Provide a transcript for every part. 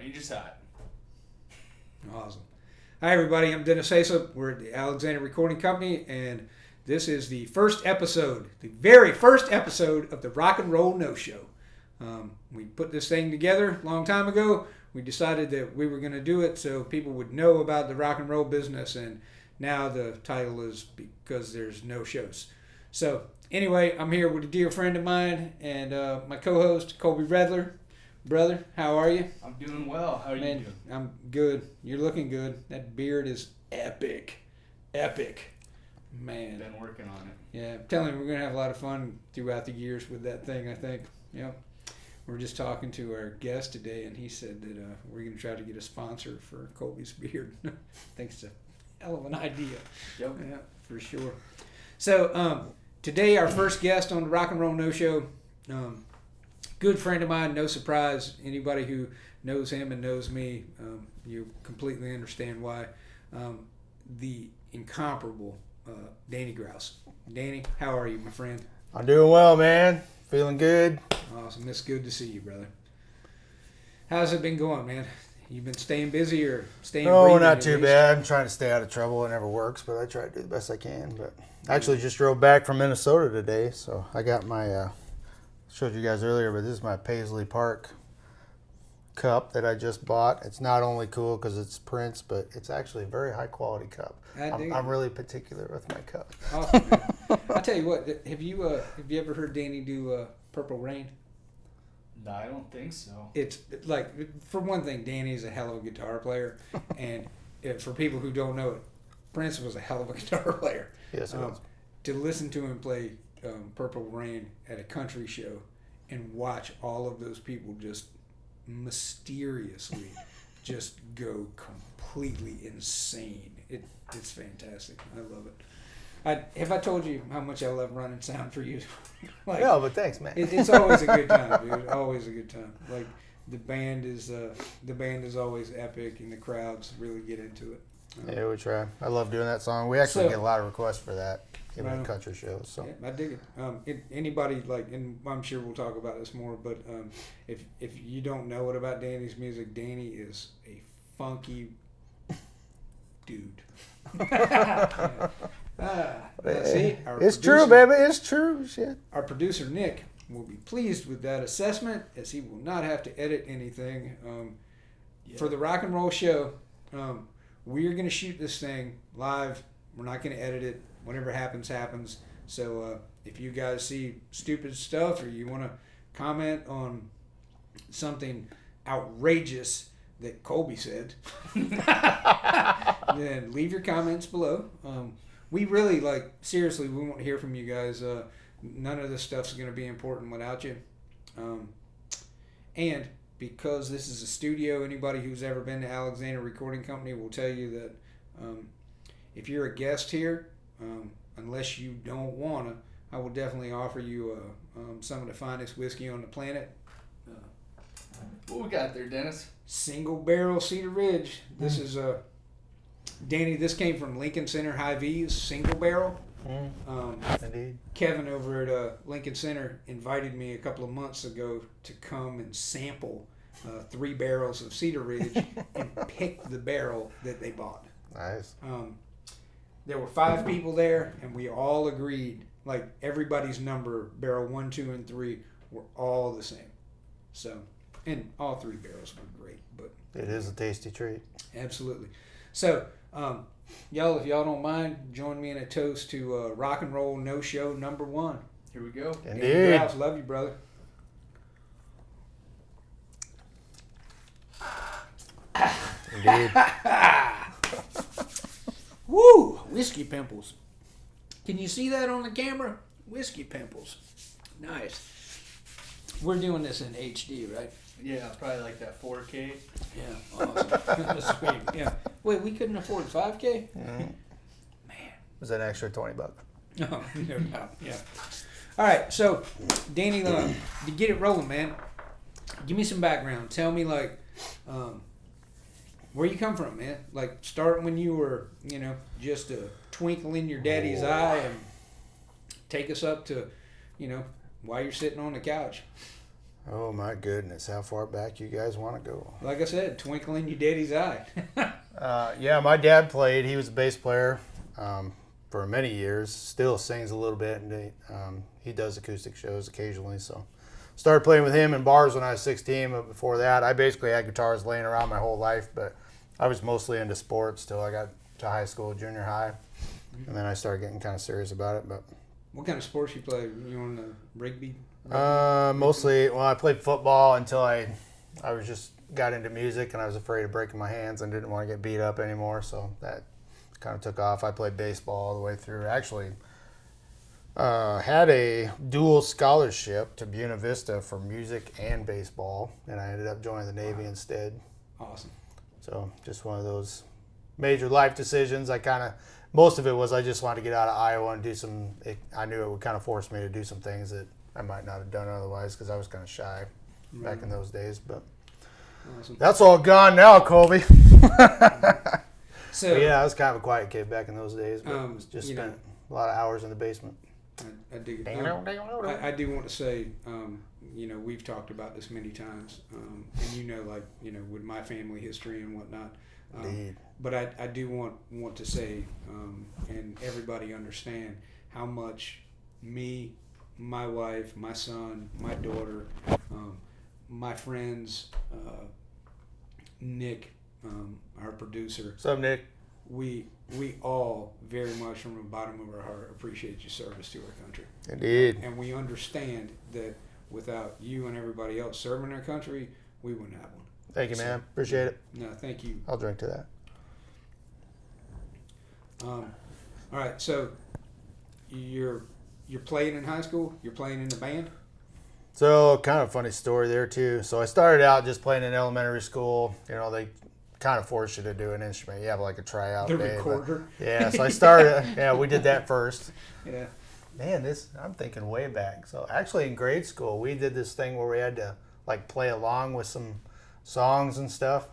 Rangers hot. Awesome. Hi, everybody. I'm Dennis Haslip. We're at the Alexander Recording Company, and this is the first episode, the very first episode of the Rock and Roll No Show. We put this thing together a long time ago. We decided that we were going to do it so people would know about the rock and roll business, and now the title is Because There's No Shows. So, anyway, I'm here with a dear friend of mine and my co-host, Colby Redler. Brother, how are you? I'm doing well. How are you doing? I'm good. You're looking good. That beard is epic. Epic. Man. Been working on it. Yeah, I'm telling you, we're going to have a lot of fun throughout the years with that thing, I think. Yep. We're just talking to our guest today, and he said that we're going to try to get a sponsor for Colby's beard. I think it's a hell of an idea. Yep. Yeah, for sure. So, today, our first guest on the Rock and Roll No Show, good friend of mine, no surprise. Anybody who knows him and knows me, you completely understand why. The incomparable Danny Grause. Danny, how are you, my friend? I'm doing well, man. Feeling good. Awesome. It's good to see you, brother. How's it been going, man? You been staying busy or staying No, not too bad. I'm trying to stay out of trouble. It never works, but I try to do the best I can. But I actually just drove back from Minnesota today, so I got my... showed you guys earlier, but this is my Paisley Park cup that I just bought. It's not only cool because it's Prince, but it's actually a very high quality cup. I'm really particular with my cup. Awesome, man. I'll tell you what. Have you ever heard Danny do Purple Rain? No, I don't think so. It's like, for one thing, Danny's a hell of a guitar player, and for people who don't know it, Prince was a hell of a guitar player. Yes, it was. To listen to him play Purple Rain at a country show and watch all of those people just mysteriously just go completely insane. It's fantastic. I love it. Have I told you how much I love running sound for you? No, but thanks, man. It's always a good time, dude. Always a good time. Like the band is always epic, and the crowds really get into it. Yeah, we try. I love doing that song. We actually get a lot of requests for that, even at country shows. So yeah, I dig it. Anybody and I'm sure we'll talk about this more, but if you don't know it about Danny's music, Danny is a funky dude. See, it's true, baby. It's true. Shit. Our producer Nick will be pleased with that assessment, as he will not have to edit anything. For the rock and roll show. We're going to shoot this thing live. We're not going to edit it. Whatever happens, happens. So if you guys see stupid stuff or you want to comment on something outrageous that Colby said, then leave your comments below. We really, seriously, we want to hear from you guys. None of this stuff's going to be important without you. And because this is a studio, anybody who's ever been to Alexander Recording Company will tell you that if you're a guest here, unless you don't want to, I will definitely offer you some of the finest whiskey on the planet. What we got there, Dennis? Single barrel Cedar Ridge. This is Danny, this came from Lincoln Center Hy-Vee's single barrel. Indeed. Kevin over at Lincoln Center invited me a couple of months ago to come and sample 3 barrels of Cedar Ridge and pick the barrel that they bought. Nice. There were 5 people there, and we all agreed, everybody's number, barrel 1, 2, and 3, were all the same. So, and all 3 barrels were great. But it is a tasty treat. Absolutely. So, y'all, if y'all don't mind, join me in a toast to Rock and Roll No Show #1. Here we go. Indeed. Grause, love you, brother. Indeed. Woo! Whiskey pimples. Can you see that on the camera? Whiskey pimples. Nice. We're doing this in HD, right? Yeah, probably like that 4K. Yeah, awesome. Sweet. Yeah. Wait, we couldn't afford 5K? Mm-hmm. Man. It was an extra $20. No doubt. Yeah. All right, so Danny, to get it rolling, man, give me some background. Tell me, where you come from, man. Start when you were, just a twinkle in your daddy's eye, and take us up to, why you're sitting on the couch. Oh my goodness, how far back you guys want to go? Like I said, twinkle in your daddy's eye. Yeah, my dad played. He was a bass player for many years. Still sings a little bit, and he does acoustic shows occasionally. So, started playing with him in bars when I was 16. But before that, I basically had guitars laying around my whole life. But I was mostly into sports till I got to high school, junior high, and then I started getting kind of serious about it. But What kind of sports you play? You on the rugby? mostly, well, I played football until I was just got into music, and I was afraid of breaking my hands and didn't want to get beat up anymore. So that kind of took off. I played baseball all the way through. Actually, had a dual scholarship to Buena Vista for music and baseball, and I ended up joining the Navy instead. Awesome. So just one of those major life decisions. Most of it was I just wanted to get out of Iowa and do I knew it would kind of force me to do some things that I might not have done otherwise because I was kind of shy back in those days. But Awesome. that's all gone now, Colby. So But yeah, I was kind of a quiet kid back in those days, but just you know, spent a lot of hours in the basement. I dig it. I do want to say, we've talked about this many times, and with my family history and whatnot. Indeed. But I do want to say, and everybody understand how much me, my wife, my son, my daughter, my friends, Nick, our producer. What's up, Nick? We all very much from the bottom of our heart appreciate your service to our country. Indeed. And we understand that without you and everybody else serving our country, we wouldn't have one. Thank you, man. Appreciate it. No, thank you. I'll drink to that. All right, so you're playing in high school. You're playing in the band. So, kind of funny story there, too. So, I started out just playing in elementary school. They kind of force you to do an instrument. You have like a tryout The day. recorder. Yeah, so I started, we did that first. Yeah. Man, I'm thinking way back. So, actually, in grade school, we did this thing where we had to, play along with some songs and stuff.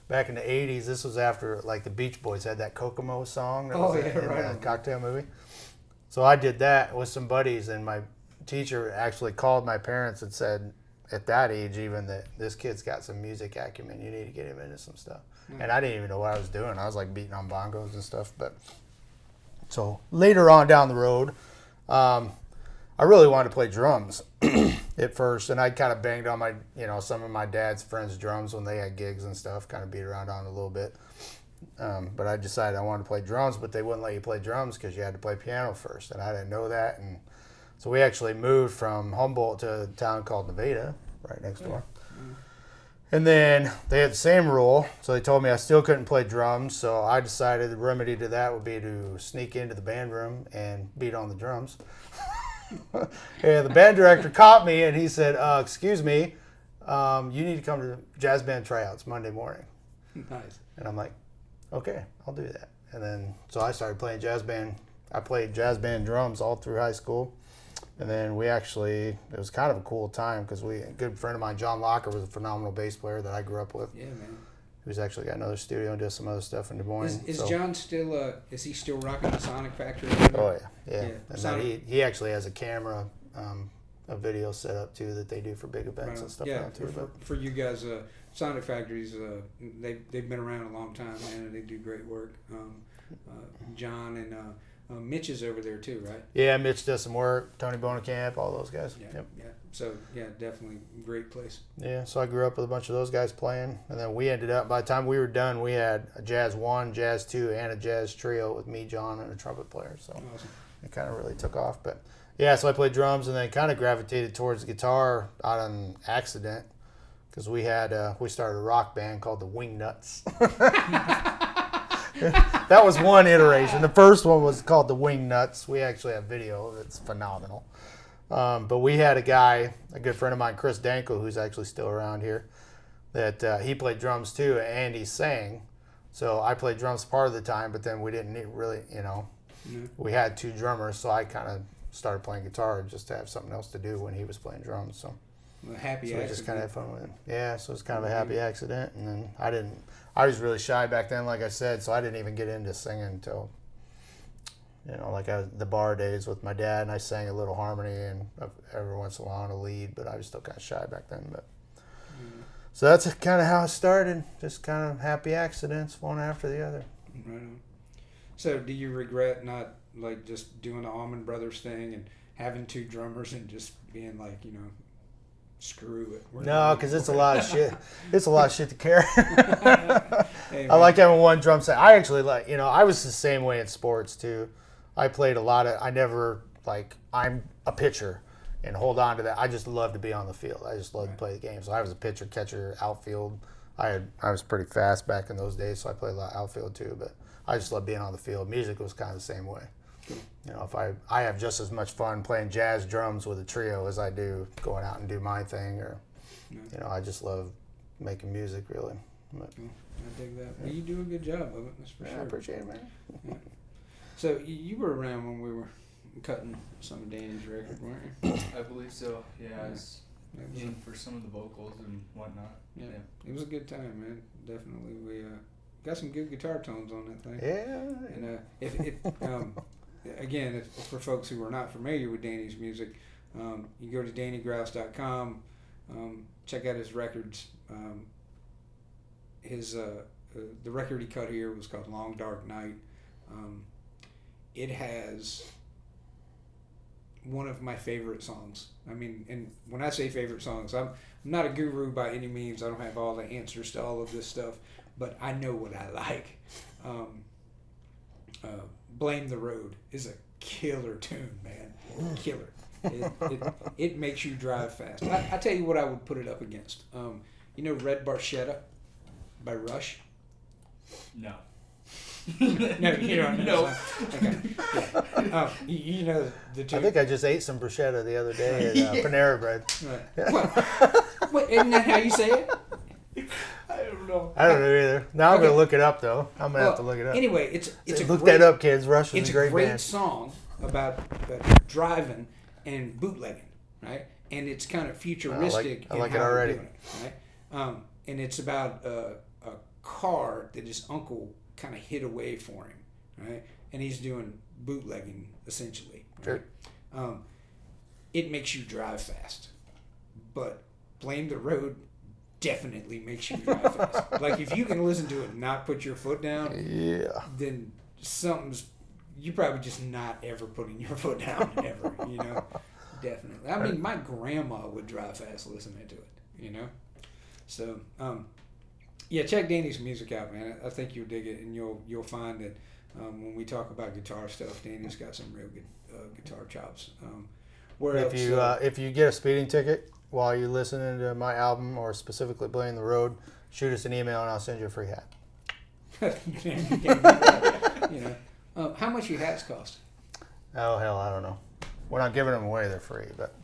Back in the 80s, this was after, the Beach Boys had that Kokomo song that was in the Cocktail movie. So I did that with some buddies, and my teacher actually called my parents and said, at that age even, that this kid's got some music acumen. You need to get him into some stuff. And I didn't even know what I was doing. I was, beating on bongos and stuff. But so later on down the road, I really wanted to play drums at first, and I kind of banged on my, some of my dad's friends' drums when they had gigs and stuff, kind of beat around on it a little bit. But I decided I wanted to play drums, but they wouldn't let you play drums because you had to play piano first, and I didn't know that. And so we actually moved from Humboldt to a town called Nevada, right next door. And then they had the same rule, so they told me I still couldn't play drums, so I decided the remedy to that would be to sneak into the band room and beat on the drums. And the band director caught me, and he said, excuse me, you need to come to jazz band tryouts Monday morning. Nice. And I'm like, okay, I'll do that. And then, so I started playing jazz band. I played jazz band drums all through high school. And then it was kind of a cool time because a good friend of mine, John Locker, was a phenomenal bass player that I grew up with. Yeah, man. Who's actually got another studio and does some other stuff in Des Moines. Is John still, is he still rocking the Sonic Factory? Oh, yeah. Yeah. And then he actually has a camera, a video set up, too, that they do for big events and stuff like that, too. For you guys, Sonic Factories, they've been around a long time, man, and they do great work. John and Mitch is over there, too, right? Yeah, Mitch does some work. Tony Bonacamp, all those guys. Yeah, Yep. yeah. So, yeah, definitely great place. Yeah, so I grew up with a bunch of those guys playing. And then we ended up, by the time we were done, we had a Jazz 1, Jazz 2, and a Jazz trio with me, John, and a trumpet player. So Awesome. it kind of really took off. But yeah, so I played drums and then kind of gravitated towards guitar out of an accident because we started a rock band called the Wing Nuts. That was one iteration. The first one was called the Wing Nuts. We actually have video that's phenomenal. But we had a good friend of mine, Chris Danko, who's actually still around here, that he played drums too, and he sang. So I played drums part of the time, but then we didn't really, we had two drummers, so I kind of started playing guitar just to have something else to do when he was playing drums. So I just kind of had fun with him. Yeah, so it's kind of a happy accident. And then I was really shy back then, like I said, so I didn't even get into singing until You know, like the bar days with my dad, and I sang a little harmony and every once in a while on a lead, but I was still kind of shy back then. But so that's kind of how it started. Just kind of happy accidents, one after the other. Right on. So, do you regret not like just doing the Allman Brothers thing and having 2 drummers and just being like, you know, screw it? No, because it's a lot of shit. It's a lot of shit to carry. Hey, I like having one drum set. I actually like, you know, I was the same way in sports too. I played a lot of, I never, like, I'm a pitcher and hold on to that. I just love to be on the field. I just love to play the game. So I was a pitcher, catcher, outfield. I was pretty fast back in those days, so I played a lot of outfield too. But I just love being on the field. Music was kind of the same way. You know, if I have just as much fun playing jazz drums with a trio as I do going out and do my thing, or you know, I just love making music really. But, I dig that. Well, you do a good job of it, that's for sure. I appreciate it, man. Yeah. So you were around when we were cutting some of Danny's record, weren't you? I believe so. Yeah, I was in for some of the vocals and whatnot. Yeah, it was a good time, man. Definitely, we got some good guitar tones on that thing. Yeah. And again, if for folks who are not familiar with Danny's music, you go to DannyGrause.com, check out his records. The record he cut here was called Long Dark Night. It has one of my favorite songs. I mean, and when I say favorite songs, I'm not a guru by any means. I don't have all the answers to all of this stuff, but I know what I like. Blame the Road is a killer tune, man. Killer. It makes you drive fast. I tell you what I would put it up against. You know Red Barchetta by Rush? No. No, you don't know. No. Okay. Yeah. You know the tune. I think I just ate some bruschetta the other day at Panera Bread. Right. What, isn't that how you say it? I don't know. I don't know either. Now I'm Okay. going to look it up, though. I'm going to have to look it up. Anyway, it's a Look great, that up, kids. Rush is it's a great band. song about driving and bootlegging, right? And it's kind of futuristic. I like in it how they're already. doing it, right? And it's about a car that his uncle kind of hid away for him, right? And he's doing bootlegging essentially. Right? Sure. It makes you drive fast, but Blame the Road definitely makes you drive fast. Like if you can listen to it and not put your foot down, then you're probably just not ever putting your foot down ever, you know? Definitely. I mean, my grandma would drive fast listening to it, you know? So, yeah, check Danny's music out, man. I think you'll dig it, and you'll find that when we talk about guitar stuff, Danny's got some real good guitar chops. If you get a speeding ticket while you're listening to my album, or specifically Blame the Road, shoot us an email and I'll send you a free hat. You know, how much your hats cost? Oh hell, I don't know. We're not giving them away; they're free, but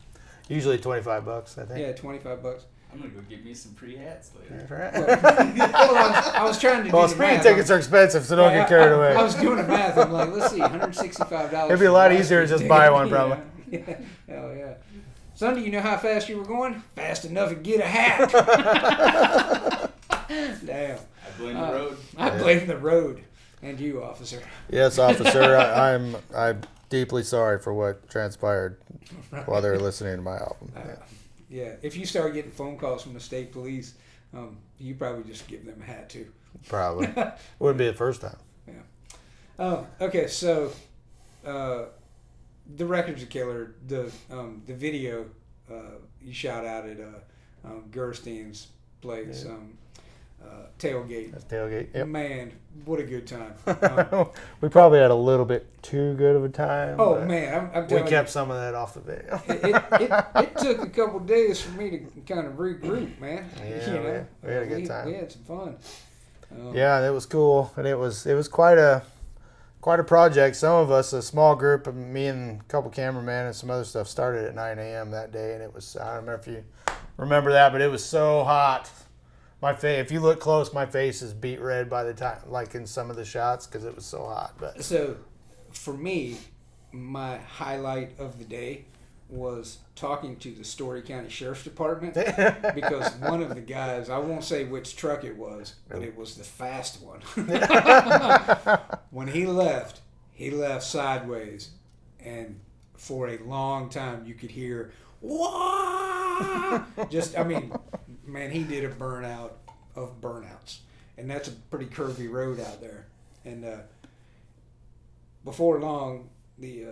usually $25, I think. Yeah, $25. I'm gonna go get me some free hats later. That's right. Well, I was trying to. Well, do the speeding math. tickets are expensive, so don't get carried away. I was doing the math. I'm like, let's see, $165. It'd be a lot easier to just buy one, probably. Yeah. Hell yeah. Sonny, you know how fast you were going? Fast enough to get a hat. Damn. I blame the road. I blame the road. And you, officer. Yes, officer. I'm deeply sorry for what transpired while they were listening to my album. Yeah, if you start getting phone calls from the state police, you probably just give them a hat too. Probably. Wouldn't be the first time. Yeah. Oh, okay. So, the record's a killer. The video you shot out at Gerstein's place, Tailgate. That's Tailgate. Yep. Man, what a good time. We probably had a little bit too good of a time. Oh but man, I'm we telling kept you, some of that off the video. it took a couple days for me to kind of regroup, man. Yeah, You know, we had a good time. We had some fun. Yeah, it was cool, and it was quite a project. Some of us, a small group of me and a couple cameramen and some other stuff, started at 9 a.m. that day, and it was, I don't remember if you remember that, but it was so hot. My face, if you look close, my face is beet red by the time, like in some of the shots, because it was so hot. But so, for me, my highlight of the day was talking to the Story County Sheriff's Department because one of the guys, I won't say which truck it was, but it was the fast one. When he left, he left sideways, and for a long time you could hear, "Wah!" Just, I mean, man, he did a burnout of burnouts. And that's a pretty curvy road out there. And before long, the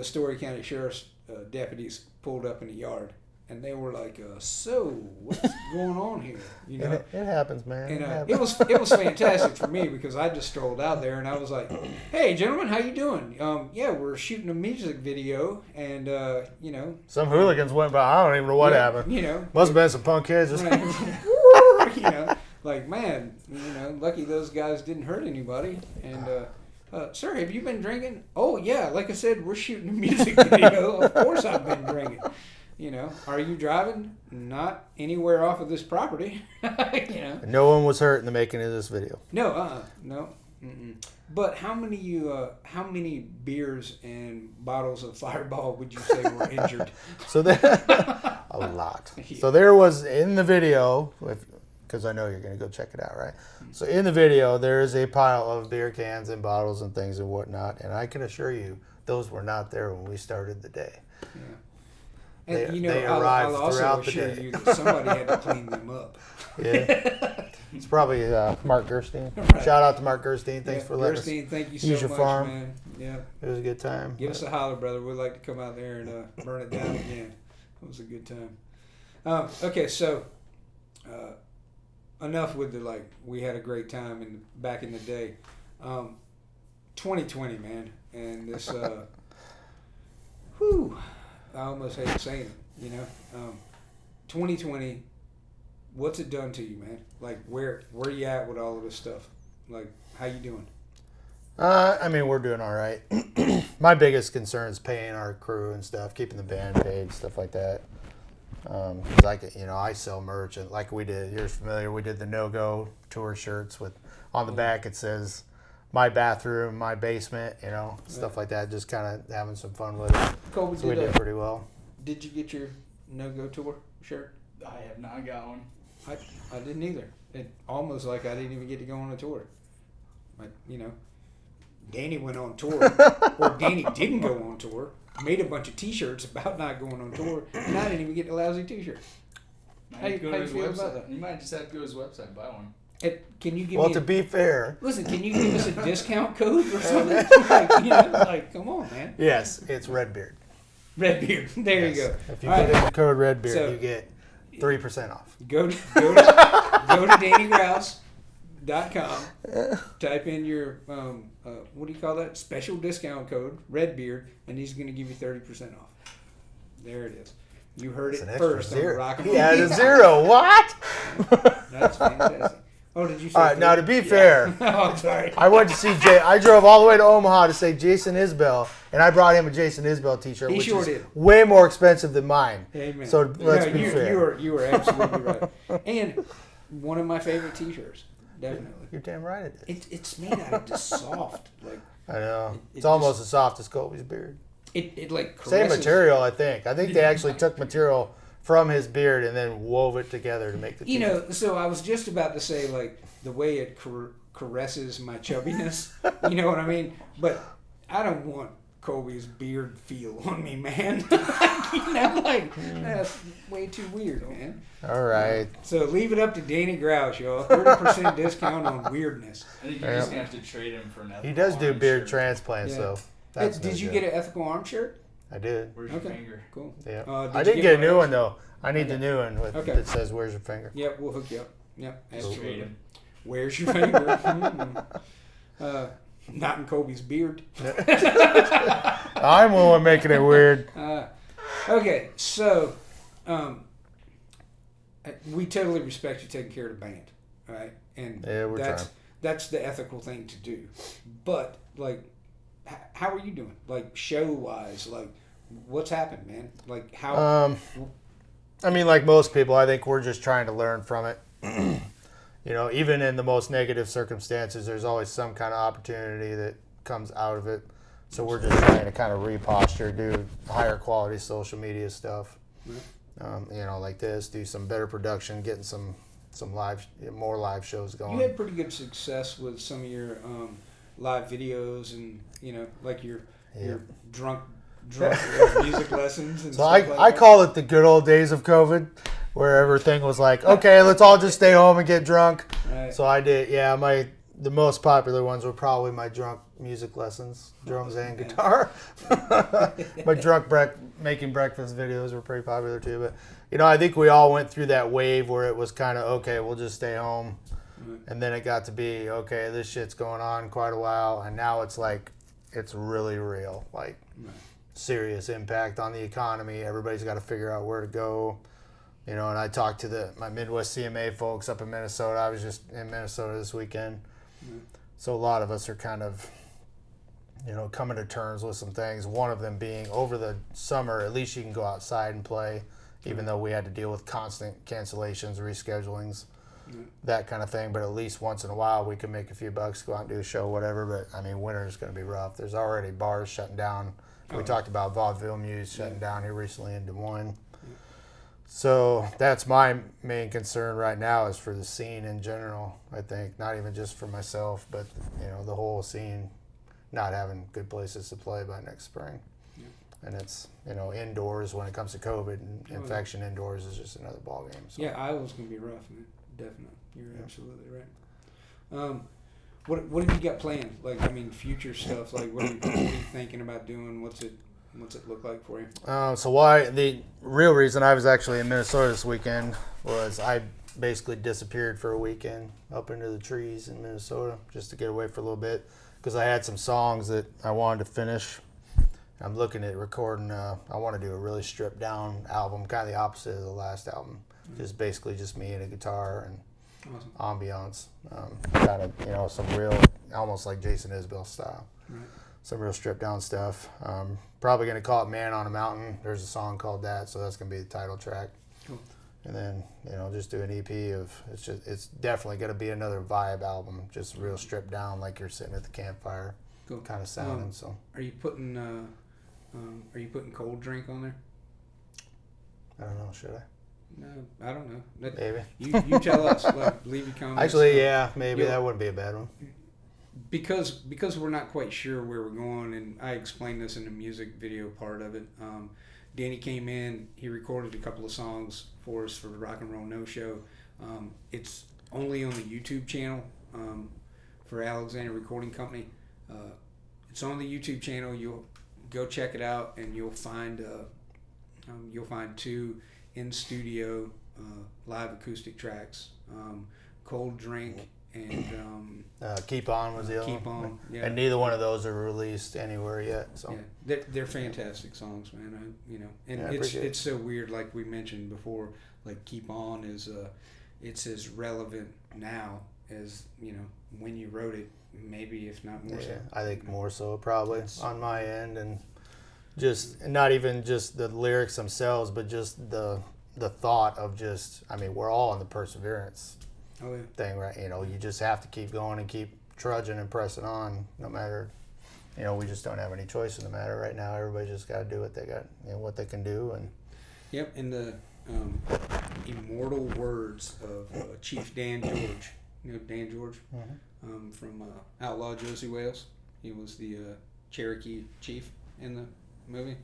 Story County Sheriff's deputies pulled up in the yard, and they were like, "So, what's going on here?" You know, it happens, man. And it was fantastic for me because I just strolled out there and I was like, "Hey, gentlemen, how you doing? Yeah, we're shooting a music video, and you know, some hooligans went by. I don't even know what happened. You know, must have been some punk kids. right. You know, like, man, you know, lucky those guys didn't hurt anybody." And sir, have you been drinking? Oh yeah, like I said, we're shooting a music video. Of course, I've been drinking. You know, are you driving? Not anywhere off of this property. You know. No one was hurt in the making of this video. No, no. Mm-mm. But how many beers and bottles of Fireball would you say were injured? So a lot. So there was in the video, because I know you're going to go check it out, right? So in the video, there is a pile of beer cans and bottles and things and whatnot, and I can assure you, those were not there when we started the day. Yeah. And they arrived I'll also throughout the assure day. you that somebody had to clean them up. Yeah. It's probably Mark Gerstein. Right. Shout out to Mark Gerstein. Thanks for letting Gerstein, us thank you use so your much, farm. man. Yeah. It was a good time. Give us a holler, brother. We'd like to come out there and burn it down again. It was a good time. Okay, so enough with we had a great time back in the day. 2020, man, and this. Whew, I almost hate saying it. You know, 2020. What's it done to you, man? Like, where you at with all of this stuff? Like, how you doing? I mean, we're doing all right. My biggest concern is paying our crew and stuff, keeping the band paid, stuff like that. Because I sell merch, and like we did, you're familiar, we did the No-Go tour shirts with, on the back it says, "My bathroom, my basement," you know, stuff like that, just kind of having some fun with it. Colby, So we did pretty well. Did you get your No-Go tour shirt? I have not got one. I didn't either. It almost like I didn't even get to go on a tour. Like, you know, Danny went on tour, or Danny didn't go on tour, made a bunch of T-shirts about not going on tour, and I didn't even get a lousy T-shirt. How you feel about that? You might just have to go to his website and buy one. Can you give Well, me to be fair, listen, can you give us a discount code or something? Come on, man. yes, it's Redbeard. Redbeard. There Yes. you go. If you All put right. in the code Redbeard, So- you get 3% off. Go to DannyGrause.com. Type in your what do you call that? Special discount code Redbeard, and he's going to give you 30% off. There it is. You heard It's it an extra first on the zero. Rock and He Roll. had a zero. What? That's fantastic. Oh, did you say? All right. Now, to be fair, Oh, I'm sorry. I went to see Jay. I drove all the way to Omaha to see Jason Isbell, and I brought him a Jason Isbell T-shirt, He which sure is did. way more expensive than mine. Amen. So let's be fair. You were absolutely right. And one of my favorite T-shirts, definitely. You're damn right it is. It's made out of just soft, like I know. it It's almost as soft as Colby's beard. it like Same caresses- material, I think. I think they actually took material from his beard and then wove it together to make the You T-shirt. know, so I was just about to say, like, the way it caresses my chubbiness. You know what I mean? But I don't want Colby's beard feel on me, man. You know, like, that's way too weird, man. All right. So leave it up to Danny Grause, y'all. 30% discount on weirdness. I think you're just going to have to trade him for an ethical He does do orange beard shirt. transplants, Yeah. so Hey, that's did no you joke. get an ethical arm shirt? I did. Where's your Okay. finger? Cool. Yeah. Did I you didn't get a new else? one, though. I need the Okay. new one with Okay. that says, "Where's your finger?" Yep, we'll hook you up. Yep, Just trade absolutely. him. Where's your finger? Not in Colby's beard. I'm the one making it weird. Okay, so we totally respect you taking care of the band, all right? And Yeah, we're trying. that's the ethical thing to do. But like, how are you doing? Like show wise, like what's happened, man? Like how? I mean, like most people, I think we're just trying to learn from it. You know, even in the most negative circumstances, there's always some kind of opportunity that comes out of it. So we're just trying to kind of reposture, do higher quality social media stuff. You know, like this, do some better production, getting some more live shows going. You had pretty good success with some of your live videos and like your drunk music lessons and So stuff like I that. call it the good old days of COVID, where everything was like, okay, let's all just stay home and get drunk. Right. So I did, the most popular ones were probably my drunk music lessons, drums and guitar. My drunk making breakfast videos were pretty popular too. But, I think we all went through that wave where it was kind of, okay, we'll just stay home. Right. And then it got to be, okay, this shit's going on quite a while. And now it's like, it's really real. Like, serious impact on the economy. Everybody's got to figure out where to go. And I talked to my Midwest CMA folks up in Minnesota. I was just in Minnesota this weekend. So a lot of us are kind of, coming to terms with some things. One of them being over the summer, at least you can go outside and play, even though we had to deal with constant cancellations, reschedulings, that kind of thing. But at least once in a while we could make a few bucks, go out and do a show, whatever. But, winter is going to be rough. There's already bars shutting down. We talked about Vaudeville Muse shutting down here recently in Des Moines. So that's my main concern right now is for the scene in general, I think. Not even just for myself, but, the whole scene not having good places to play by next spring. And it's, indoors when it comes to COVID and infection indoors is just another ballgame. So. Yeah, Iowa's going to be rough, man. Definitely. You're absolutely right. What have you got planned? Like, future stuff. Like, what are you thinking about doing? What's it look like for you? The real reason I was actually in Minnesota this weekend was I basically disappeared for a weekend up into the trees in Minnesota just to get away for a little bit because I had some songs that I wanted to finish. I'm looking at recording. I want to do a really stripped down album, kind of the opposite of the last album. Just basically just me and a guitar and ambiance. Kind of, some real, almost like Jason Isbell style. Right. Some real stripped down stuff. Probably going to call it Man on a Mountain. There's a song called that, so that's going to be the title track. Cool. And then, just do an EP of, it's definitely going to be another vibe album, just real stripped down like you're sitting at the campfire kind of sounding. So. Are you putting cold drink on there? I don't know, should I? No, I don't know. Maybe. You tell us. Leave your comments. Actually, yeah, maybe that wouldn't be a bad one. Because we're not quite sure where we're going, and I explained this in the music video part of it. Danny came in, he recorded a couple of songs for us for the Rock and Roll No Show. It's only on the YouTube channel for Alexander Recording Company. It's on the YouTube channel. You'll go check it out, and you'll find 2 in studio live acoustic tracks. Cold Drink and Keep On was the other Keep one. On, yeah. And neither one of those are released anywhere yet. So yeah, they're fantastic songs, man. And it's so weird, like we mentioned before. Like Keep On is it's as relevant now as when you wrote it, maybe if not more so. I think more so probably on my end, and just not even just the lyrics themselves, but just the thought of just we're all in the perseverance thing, right? You just have to keep going and keep trudging and pressing on, no matter. We just don't have any choice in the matter right now. Everybody just got to do what they got, what they can do, and. Yep, and the immortal words of Chief Dan George. Dan George from Outlaw Josie Wales. He was the Cherokee chief in the movie.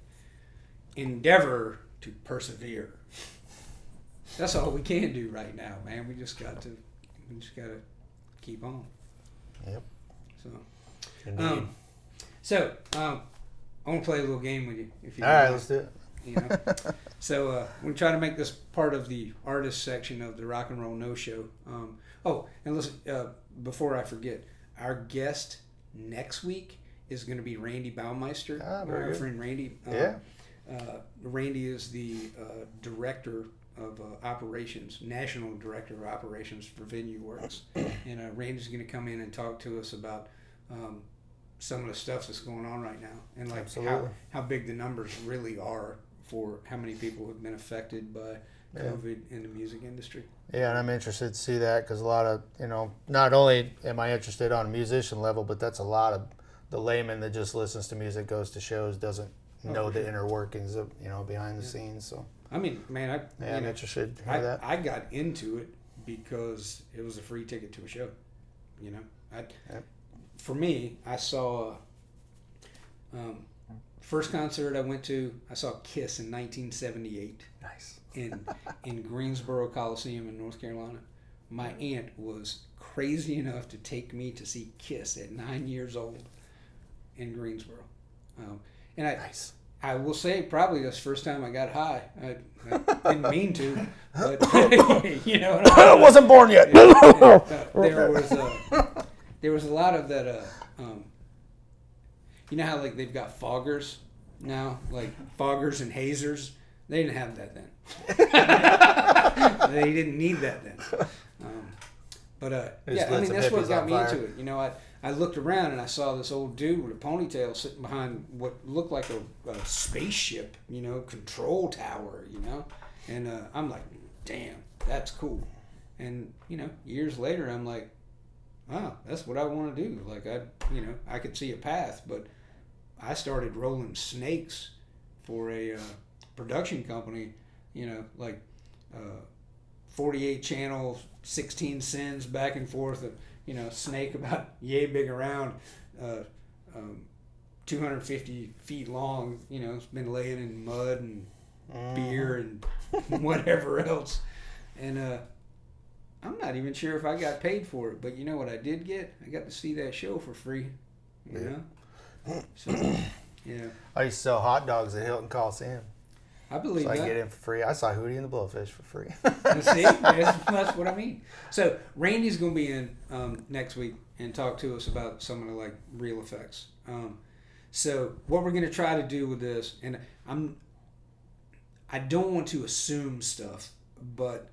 Endeavor to persevere. That's all we can do right now, man. We just got to keep on. Yep. So. Indeed. I want to play a little game with you. If you all right, let's do it. So we're going to try to make this part of the artist section of the Rock and Roll No Show. And listen, before I forget, our guest next week is going to be Randy Baumeister, our friend Randy. Randy is the director of operations, national director of operations for Venue Works. And Randy's going to come in and talk to us about some of the stuff that's going on right now, and like how big the numbers really are for how many people have been affected by COVID in the music industry. Yeah, and I'm interested to see that because a lot of, not only am I interested on a musician level, but that's a lot of the layman that just listens to music, goes to shows, doesn't know the inner workings of, behind the scenes. So I'm interested to hear that. I got into it because it was a free ticket to a show. for me, I saw first concert I went to. I saw Kiss in 1978. Nice. in Greensboro Coliseum in North Carolina. My aunt was crazy enough to take me to see Kiss at 9 years old in Greensboro. And Nice. I will say probably that's the first time I got high. I didn't mean to, but you know. I wasn't born yet. There was a lot of that. You know how like they've got foggers now, like foggers and hazers. They didn't have that then. They didn't need that then. Yeah, I mean that's what got me into it. You know, I looked around and I saw this old dude with a ponytail sitting behind what looked like a spaceship, you know, control tower, you know, and I'm like, damn, that's cool. And you know, years later, I'm like, wow, that's what I want to do. Like I could see a path, but I started rolling snakes for a production company, you know, like 48 channel, 16 sends back and forth, you know, snake about yay big around, 250 feet long, you know, it's been laying in mud and beer and whatever else. And I'm not even sure if I got paid for it, but you know what I did get? I got to see that show for free, you know? So, yeah. I used to sell hot dogs at Hilton Coliseum. I believe so I that. can get in for free. I saw Hootie and the Blowfish for free. See, that's what I mean. So Randy's going to be in next week and talk to us about some of the like real effects. So what we're going to try to do with this, and I don't want to assume stuff, but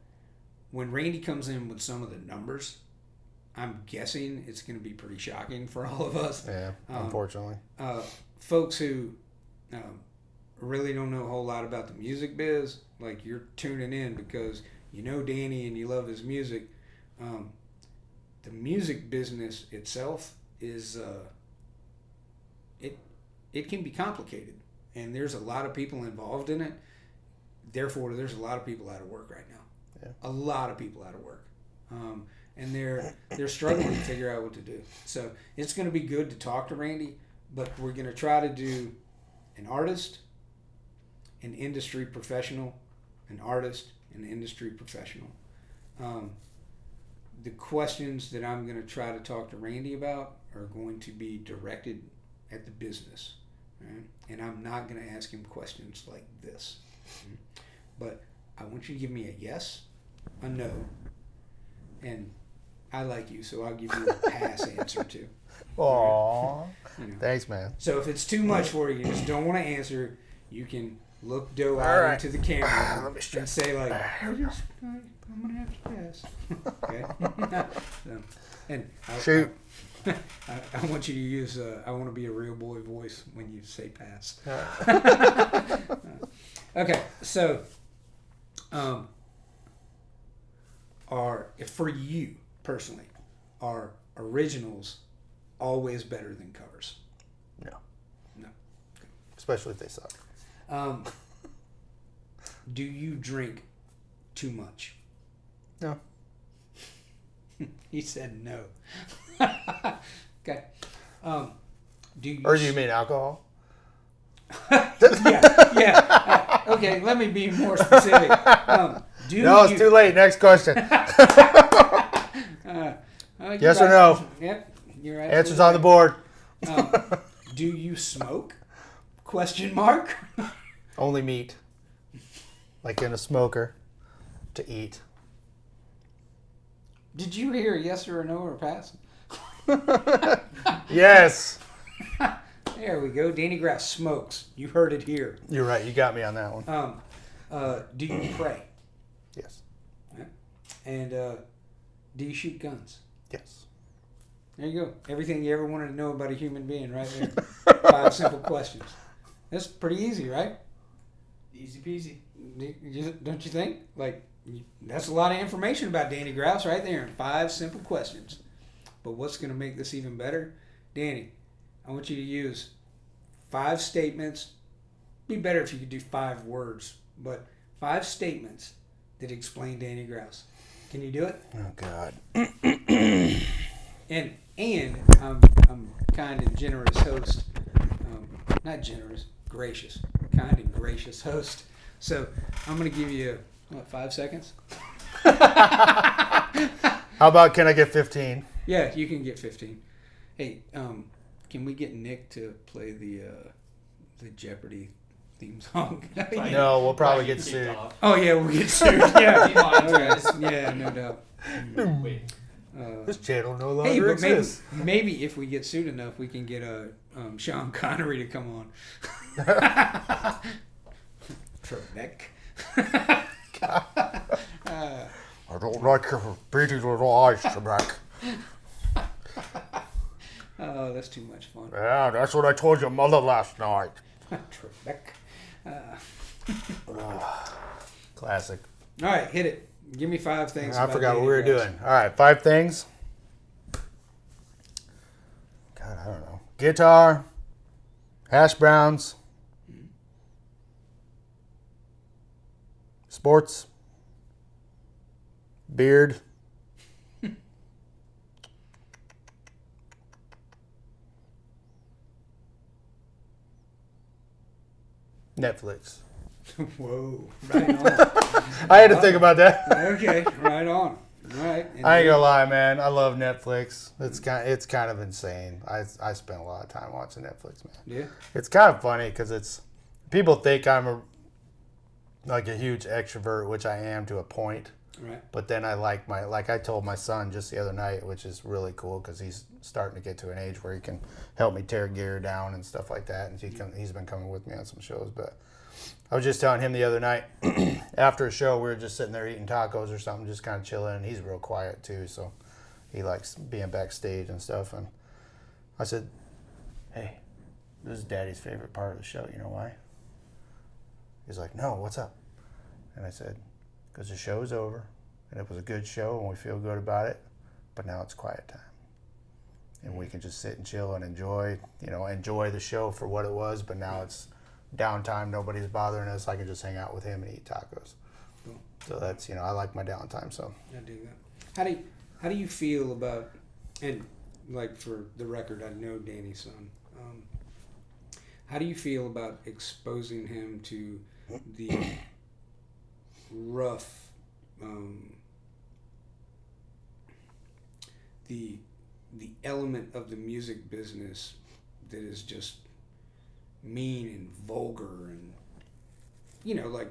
when Randy comes in with some of the numbers, I'm guessing it's going to be pretty shocking for all of us. Yeah, unfortunately. Folks who really don't know a whole lot about the music biz, like you're tuning in because you know Danny and you love his music. The music business itself is it can be complicated, and there's a lot of people involved in it. Therefore, there's a lot of people out of work right now. Yeah. A lot of people out of work, and they're struggling to figure out what to do. So it's going to be good to talk to Randy, but we're going to try to do an artist, an industry professional, an artist, an industry professional. The questions that I'm going to try to talk to Randy about are going to be directed at the business, right? And I'm not going to ask him questions like this. But I want you to give me a yes, a no, and I like you, so I'll give you a pass answer too. Aww. You know. Thanks, man. So if it's too much for you, you just don't want to answer, you can look Doe out into the camera and say like, I'm going to have to pass. Okay? Shoot. I want you to use, I want to be a real boy voice when you say pass. Okay, so for you personally, are originals always better than covers? No. Okay. Especially if they suck. Do you drink too much? No. He said no. Okay. Do you mean alcohol? yeah. Okay, let me be more specific. It's too late. Next question. Yes or no? Yep, you're right. Answers on the board. Do you smoke? Question mark. Only meat. Like in a smoker to eat. Did you hear a yes or a no or a pass? Yes. There we go. Danny Grause smokes. You heard it here. You're right. You got me on that one. Do you pray? Yes. Yeah. And do you shoot guns? Yes. There you go. Everything you ever wanted to know about a human being right there. 5 simple questions. That's pretty easy, right? Easy peasy. Don't you think? Like, that's a lot of information about Danny Grause right there in 5 simple questions. But what's going to make this even better? Danny, I want you to use 5 statements. It'd be better if you could do 5 words, but 5 statements that explain Danny Grause. Can you do it? Oh, God. And I'm kind and generous host. Not generous, gracious. Kind and gracious host. So I'm going to give you, 5 seconds? How about can I get 15? Yeah, you can get 15. Hey, can we get Nick to play the Jeopardy theme song? No, we'll probably get sued. Oh yeah, we'll get sued. Yeah, Demonetized. yeah, no doubt. Wait. This channel no Hey, longer but maybe, exists. maybe if we get sued enough, we can get Sean Connery to come on. Trebek. I don't like your pretty little eyes, Trebek. Oh, that's too much fun. Yeah, that's what I told your mother last night. Trebek. Classic. All right, hit it. Give me 5 things. I about forgot what Danny we were Grause. doing. All right, 5 things. God, I don't know. Guitar, hash browns, sports, beard, Netflix. Whoa, right on. I had to think about that. Okay, right on. All right. And I ain't gonna lie, man. I love Netflix. It's kind of insane. I spend a lot of time watching Netflix, man. Yeah. It's kind of funny because people think I'm a huge extrovert, which I am to a point. Right. But then I told my son just the other night, which is really cool because he's starting to get to an age where he can help me tear gear down and stuff like that. And he's been coming with me on some shows. But I was just telling him the other night after a show, we were just sitting there eating tacos or something, just kind of chilling. And he's real quiet too, so he likes being backstage and stuff. And I said, "Hey, this is Daddy's favorite part of the show. You know why?" He's like, "No, what's up?" And I said, "Because the show's over, and it was a good show, and we feel good about it, but now it's quiet time. And we can just sit and chill and enjoy the show for what it was, but now it's downtime. Nobody's bothering us. I can just hang out with him and eat tacos." Cool. So that's, I like my downtime, so. I do that. How do you feel about, and like for the record, I know Danny's son. How do you feel about exposing him to the rough, the element of the music business that is just mean and vulgar and like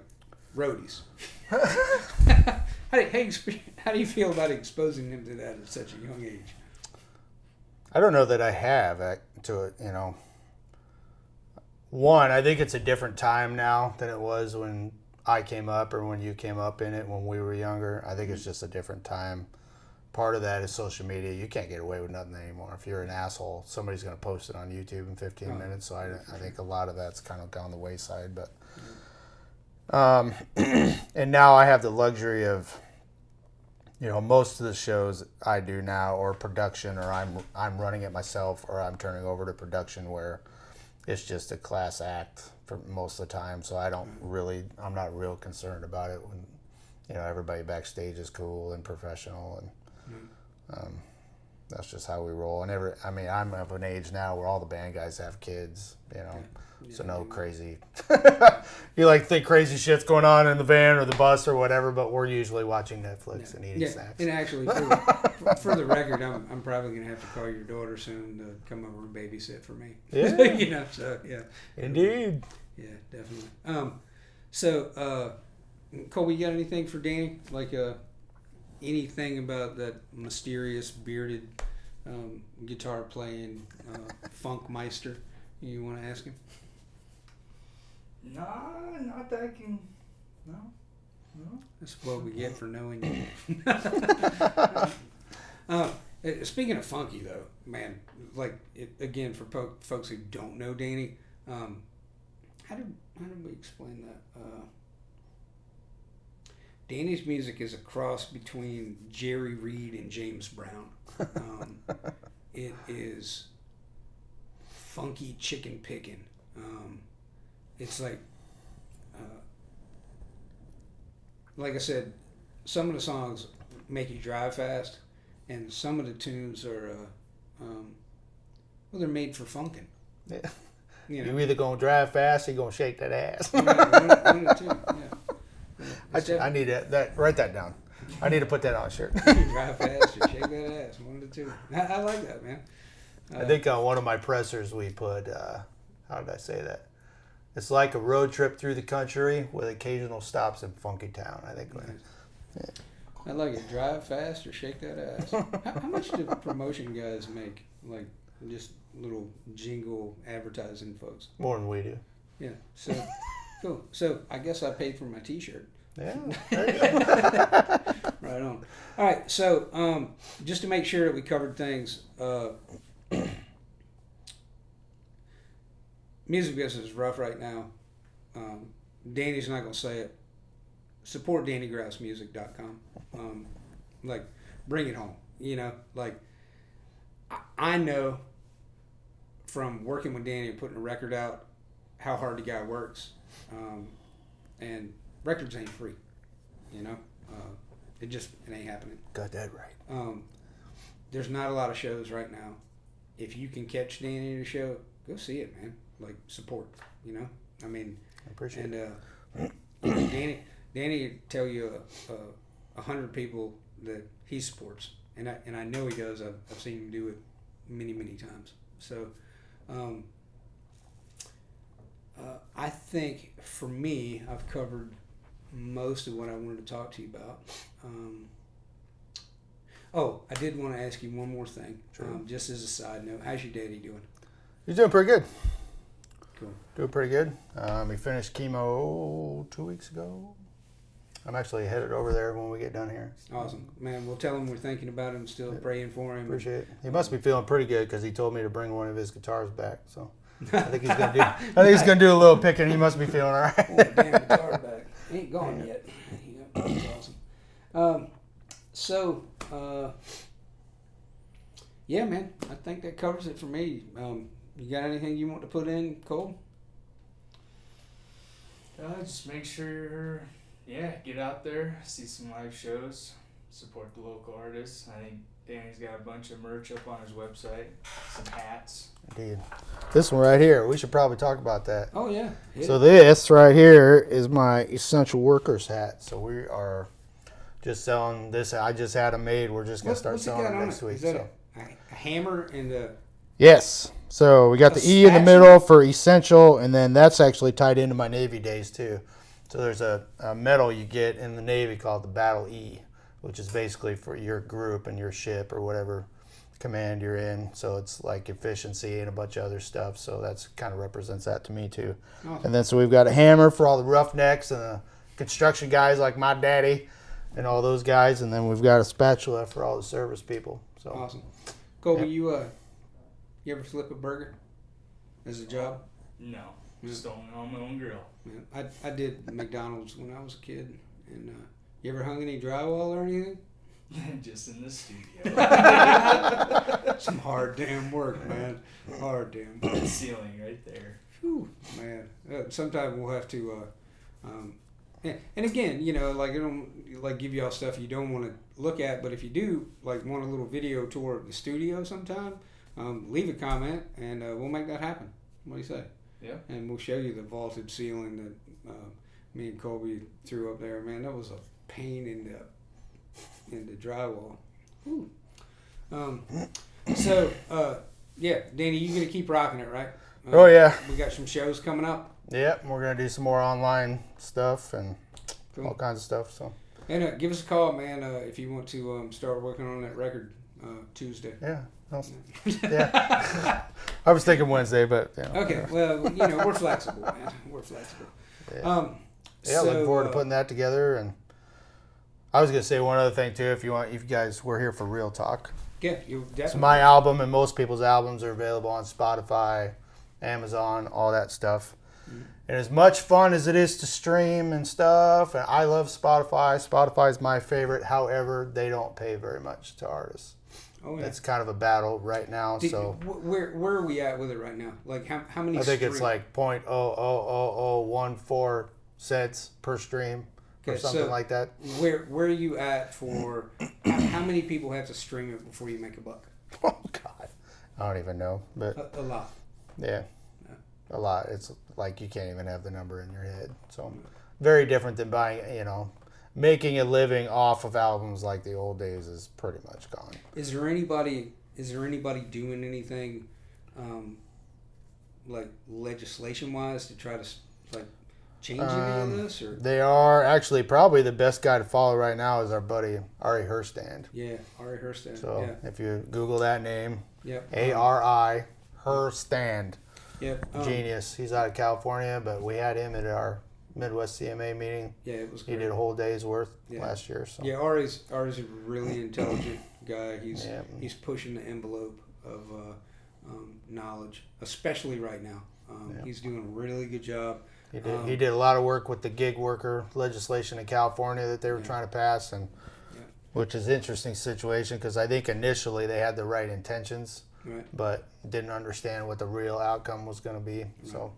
roadies? How do you feel about exposing him to that at such a young age? I don't know that I have to it, One, I think it's a different time now than it was when I came up or when you came up in it when we were younger. I think it's just a different time. Part of that is social media. You can't get away with nothing anymore. If you're an asshole, somebody's going to post it on YouTube in 15 minutes. So I think a lot of that's kind of gone the wayside. But and now I have the luxury of, most of the shows I do now or production or I'm running it myself or I'm turning over to production where it's just a class act for most of the time. So I'm not real concerned about it when, everybody backstage is cool and professional and that's just how we roll. And I'm of an age now where all the band guys have kids, so no crazy. You think crazy shit's going on in the van or the bus or whatever, but we're usually watching Netflix and eating snacks. And actually, for the record, I'm probably gonna have to call your daughter soon to come over and babysit for me. Yeah. So yeah. Indeed. Yeah, definitely. So Cole, you got anything for Danny? Anything about that mysterious bearded guitar playing funk meister you want to ask him? Nah, not that I can. No. That's what we get for knowing you. Speaking of funky, though, man, again, for folks who don't know Danny, how did we explain that? Danny's music is a cross between Jerry Reed and James Brown. It is funky chicken picking. It's like I said, some of the songs make you drive fast, and some of the tunes are Well, they're made for funkin'. Yeah. You know, You either gonna drive fast or you gonna shake that ass. one or two. Yeah. I need that. Write that down. I need to put that on a shirt. Drive fast or shake that ass. One of the two. I like that, man. I think on one of my pressers we put, how did I say that? It's like a road trip through the country with occasional stops in Funky Town. I think. Nice. I like it. Drive fast or shake that ass. How much do promotion guys make? Like just little jingle advertising folks. More than we do. Yeah. So cool. So I guess I paid for my T-shirt. Yeah. There you go. Right on. All right. So just to make sure that we covered things, music business is rough right now. Danny's not gonna say it. Support DannyGrouseMusic.com. Like, bring it home. You know, like I know from working with Danny and putting a record out how hard the guy works, and records ain't free. You know, it ain't happening. Got that right. There's not a lot of shows right now. If you can catch Danny at a show, go see it, man. Like, support. You know, I mean, I appreciate it. And Danny tell you 100 people that he supports, and I know he does. I've seen him do it many times. So, I think for me, I've covered most of what I wanted to talk to you about. I did want to ask you one more thing. Sure. Just as a side note, how's your daddy doing? He's doing pretty good. Cool. Doing pretty good. He finished chemo 2 weeks ago. I'm actually headed over there when we get done here. Awesome, man. We'll tell him we're thinking about him, still praying for him. Appreciate it. He must be feeling pretty good because he told me to bring one of his guitars back. So I think he's gonna do. I think he's gonna do a little picking. He must be feeling all right. Oh, damn guitar back. He ain't gone yet. Yeah, that's awesome. Yeah, man. I think that covers it for me. You got anything you want to put in, Cole? Just make sure, get out there, see some live shows, support the local artists. I think Danny's got a bunch of merch up on his website, some hats. Indeed. This one right here, we should probably talk about that. Oh, yeah. So this right here is my Essential Workers hat. So we are just selling this. I just had them made. We're just going to start selling them next week. Is that a hammer and a... Yes. So we got the E in the middle for Essential, and then that's actually tied into my Navy days too. So there's a medal you get in the Navy called the Battle E, which is basically for your group and your ship or whatever command you're in. So it's like efficiency and a bunch of other stuff. So that's kind of represents that to me too. Awesome. And then so we've got a hammer for all the roughnecks and the construction guys like my daddy and all those guys. And then we've got a spatula for all the service people. So awesome. Colby, you ever flip a burger as a job? No, just on my own grill. Yeah, I did McDonald's when I was a kid. And you ever hung any drywall or anything? Just in the studio. Some hard damn work, man. Hard damn work. Ceiling right there. Whew, man. Sometime we'll have to. And again, you know, like I don't like give y'all stuff you don't want to look at, but if you do like want a little video tour of the studio sometime, leave a comment and we'll make that happen. What do you say? Yeah. And we'll show you the vaulted ceiling that me and Colby threw up there. Man, that was a pain in the drywall. Whew. Yeah, Danny, you gonna keep rocking it, right? Oh yeah. We got some shows coming up. Yep, we're gonna do some more online stuff and all kinds of stuff. So. And give us a call, man, if you want to start working on that record Tuesday. Yeah. Yeah. I was thinking Wednesday, but okay. Well, you know, we're flexible, man. We're flexible. Yeah. Looking forward to putting that together. And I was gonna say one other thing too. If you guys were here for Real Talk. Yeah, you definitely. So my album and most people's albums are available on Spotify, Amazon, all that stuff. Mm-hmm. And as much fun as it is to stream and stuff, and I love Spotify. Spotify is my favorite. However, they don't pay very much to artists. Oh, yeah. It's kind of a battle right now. So where are we at with it right now? Like how many? I think it's like 0.00014 cents per stream or something like that. Where are you at for? How many people have to stream it before you make a buck? Oh God, I don't even know, but A lot. yeah, a lot. It's like you can't even have the number in your head. So very different than buying, making a living off of albums like the old days is pretty much gone. Is there anybody doing anything like legislation wise to try to like change any of this? Or They are actually probably the best guy to follow right now is our buddy Ari Herstand. yeah, Ari Herstand. So yeah. if you Google that name, Yep. ARI Herstand, Yep. genius. He's out of California, but we had him at our Midwest CMA meeting. Yeah, it was He great. did a whole day's worth last year. So Yeah, Ari's a really intelligent guy. Yeah. He's pushing the envelope of knowledge, especially right now. He's doing a really good job. He did a lot of work with the gig worker legislation in California that they were trying to pass, and which is an interesting situation because I think initially they had the right intentions, but didn't understand what the real outcome was going to be. So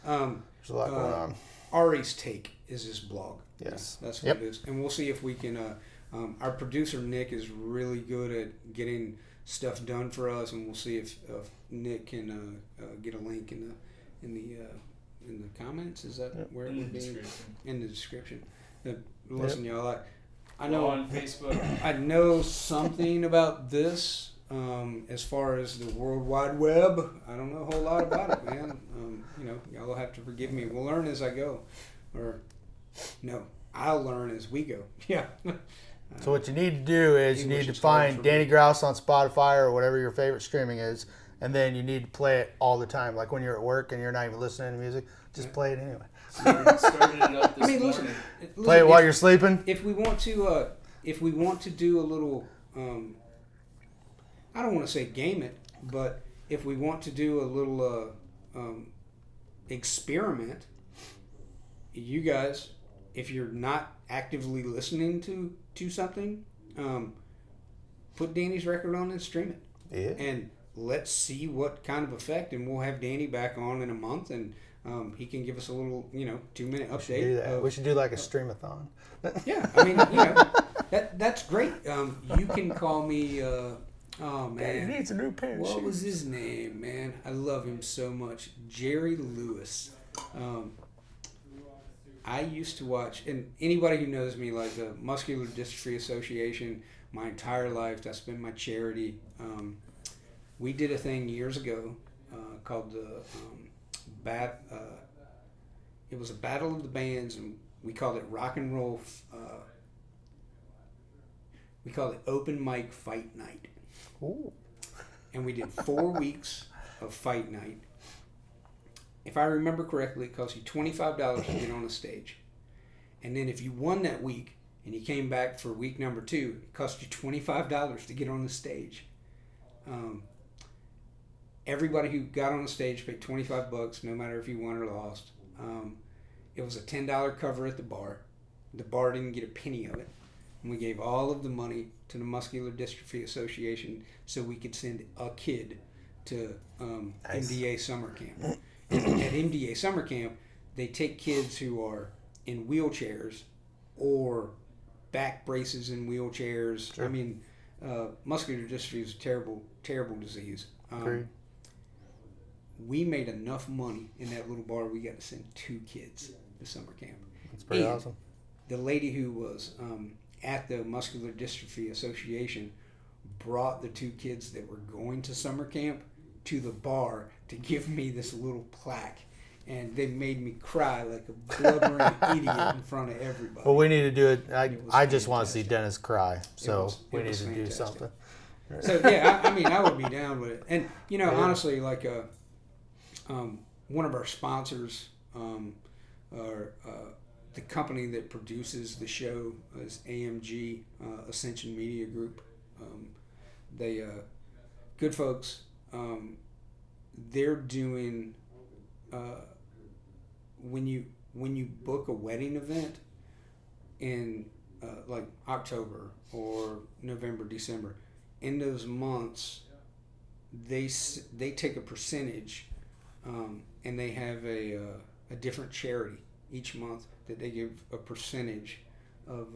there's a lot going on. Ari's Take is his blog. Yes. That's what it is. And we'll see if we can. Our producer Nick is really good at getting stuff done for us, and we'll see if Nick can get a link in the comments. Is that where it would be? In the description. Listen, y'all. I know on Facebook. I know something about this. As far as the World Wide Web, I don't know a whole lot about it, man. Y'all will have to forgive me. We'll learn as I go, or no, I'll learn as we go. Yeah. So what you need to do is you English need to is hard find for Danny me. Grause on Spotify or whatever your favorite streaming is, and then you need to play it all the time. Like when you're at work and you're not even listening to music, just play it anyway. Started it up this listen, morning. Play it while you're sleeping. If we want to do a little, I don't want to say game it, but if we want to do a little experiment, you guys, if you're not actively listening to something, put Danny's record on and stream it. Yeah. And let's see what kind of effect, and we'll have Danny back on in a month, and he can give us a little, 2-minute update. Do that. We should do like a streamathon. Yeah, I mean, that's great. You can call me. Oh man, He needs a new pair of what shoes. was his name, man? I love him so much. Jerry Lewis. I used to watch, and anybody who knows me, like the Muscular Dystrophy Association, my entire life, that's been my charity. We did a thing years ago called the it was a battle of the bands, and we called it rock and roll. We called it open mic fight night. Ooh. And we did 4 weeks of fight night. If I remember correctly, it cost you $25 to get on the stage. And then if you won that week and you came back for week number 2, it cost you $25 to get on the stage. Everybody who got on the stage paid $25, no matter if you won or lost. It was a $10 cover at the bar. The bar didn't get a penny of it. And we gave all of the money to the Muscular Dystrophy Association so we could send a kid to Nice. MDA summer camp. And at MDA summer camp, they take kids who are in wheelchairs or back braces in wheelchairs. Sure. I mean, muscular dystrophy is a terrible, terrible disease. Agreed. We made enough money in that little bar. We got to send 2 kids to summer camp. That's pretty And awesome. the lady who was at the Muscular Dystrophy Association brought the 2 kids that were going to summer camp to the bar to give me this little plaque. And they made me cry like a blubbering idiot in front of everybody. Well, we need to do it. It was I just want to see fantastic. Dennis cry, so It we need was to do fantastic. something. So yeah, I mean, I would be down with it. And honestly, like one of our sponsors, are the company that produces the show is AMG Ascension Media Group. They good folks. They're doing when you book a wedding event in like October or November, December. In those months, they take a percentage, and they have a different charity each month that they give a percentage of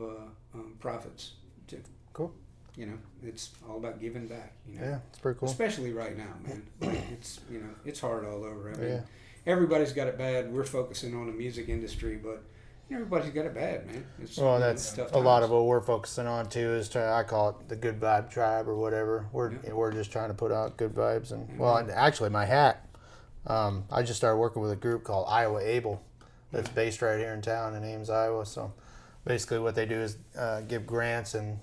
profits to. Cool. it's all about giving back. Yeah, it's pretty cool. Especially right now, man. Like, it's hard all over. I mean, Yeah. everybody's got it bad. We're focusing on the music industry, but everybody's got it bad, man. It's, Well, that's tough a lot times. of what we're focusing on too. Is I call it the good vibe tribe or whatever. We're just trying to put out good vibes, and well, and actually my hat. I just started working with a group called Iowa Able, that's based right here in town in Ames, Iowa. So basically, what they do is give grants and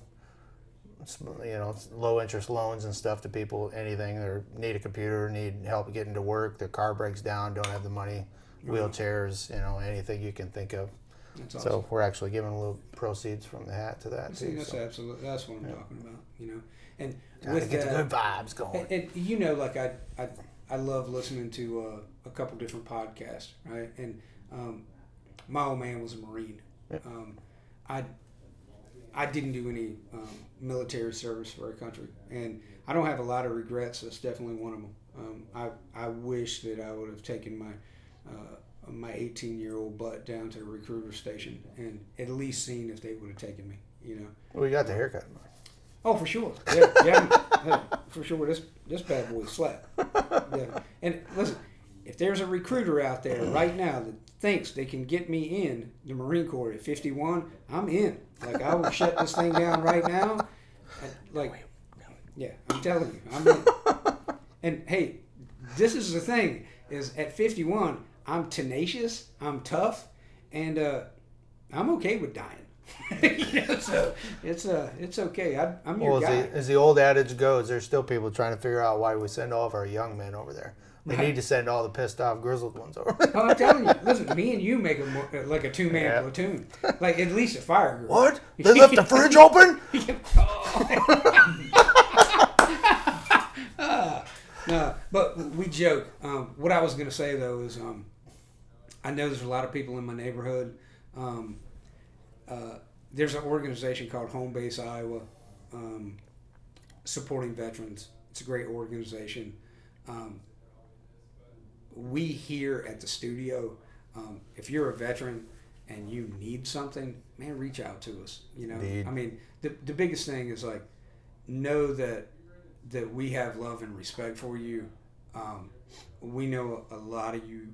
low interest loans and stuff to people. Anything that need a computer, need help getting to work, their car breaks down, don't have the money, wheelchairs, anything you can think of. That's awesome. So we're actually giving a little proceeds from the hat to that See, too. that's So. absolutely, that's what I'm talking about, And Gotta with get the good vibes going. and like I love listening to a couple different podcasts, right? And my old man was a Marine. Yeah. I didn't do any military service for our country, and I don't have a lot of regrets. That's definitely one of them. I wish that I would have taken my 18-year-old butt down to the recruiter station and at least seen if they would have taken me. We got the haircut. Oh, for sure. Yeah, for sure. This bad boy slapped. Yeah. And listen, if there's a recruiter out there right now that thinks they can get me in the Marine Corps at 51, I'm in. Like, I will shut this thing down right now. Yeah, I'm telling you, I'm in. And hey, this is the thing: is at 51, I'm tenacious, I'm tough, and I'm okay with dying. So it's okay. I'm your guy. As the old adage goes, there's still people trying to figure out why we send all of our young men over there. They need to send all the pissed off grizzled ones over. Oh, I'm telling you, listen, me and you make like a two-man platoon, like at least a fire group. What? They left the fridge open? No, but we joke. What I was going to say though is, I know there's a lot of people in my neighborhood. There's an organization called Home Base Iowa, supporting veterans. It's a great organization. We here at the studio, if you're a veteran and you need something, man, reach out to us. Indeed. I mean, the biggest thing is like, know that we have love and respect for you. We know a lot of you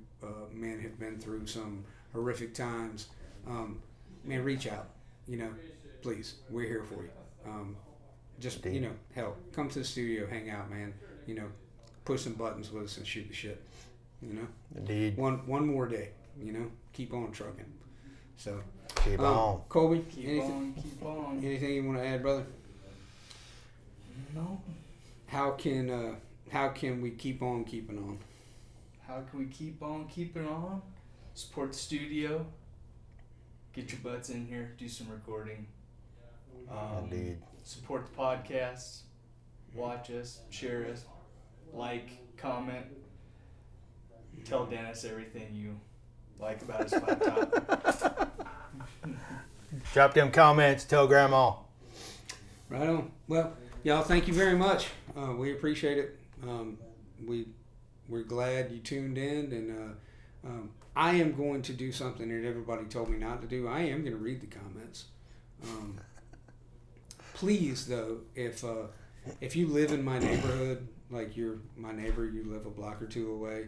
men have been through some horrific times. Man, reach out. Please, we're here for you. Just hell, come to the studio, hang out, man. Push some buttons with us and shoot the shit. Indeed. One more day. Keep on trucking. So Keep on. Colby, Keep anything on. anything you want to add, brother? No. How can we keep on keeping on? How can we keep on keeping on? Support the studio. Get your butts in here. Do some recording. Indeed. Support the podcast. Watch us. Share us. Like. Comment. Tell Dennis everything you like about his flat top. Drop them comments. Tell Grandma. Right on. Well, y'all, thank you very much. We appreciate it. We're glad you tuned in, and I am going to do something that everybody told me not to do. I am going to read the comments. Please, though, if you live in my neighborhood, like you're my neighbor, you live a block or two away,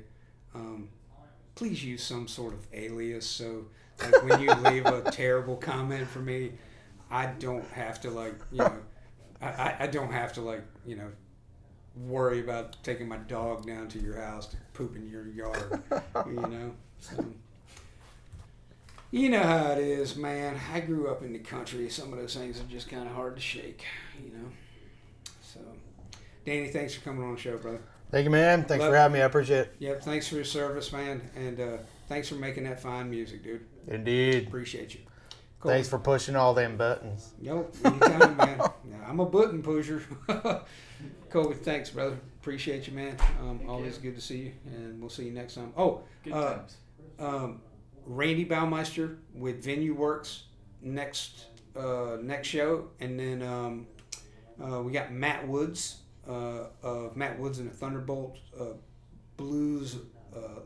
please use some sort of alias. So, like, when you leave a terrible comment for me, I don't have to I don't have to worry about taking my dog down to your house to poop in your yard. So, you know how it is, man. I grew up in the country. Some of those things are just kind of hard to shake. So, Danny, thanks for coming on the show, brother. Thank you, man. Thanks for having me. I appreciate it. Yep, thanks for your service, man, and thanks for making that fine music, dude. Indeed. Appreciate you. Cool. Thanks for pushing all them buttons. Nope, anytime, man. I'm a button pusher. Kobe, thanks, brother. Appreciate you, man. Always good to see you, and we'll see you next time. Good times. Randy Baumeister with Venue Works next show, and then we got Matt Woods of Matt Woods and the Thunderbolt, blues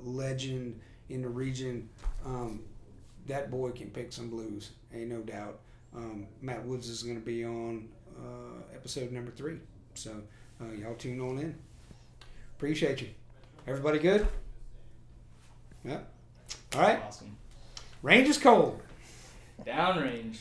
legend in the region. That boy can pick some blues, ain't no doubt. Matt Woods is going to be on episode episode number 3. So y'all tune on in. Appreciate you. Everybody good? Yeah. All right. Awesome. Range is cold. Downrange.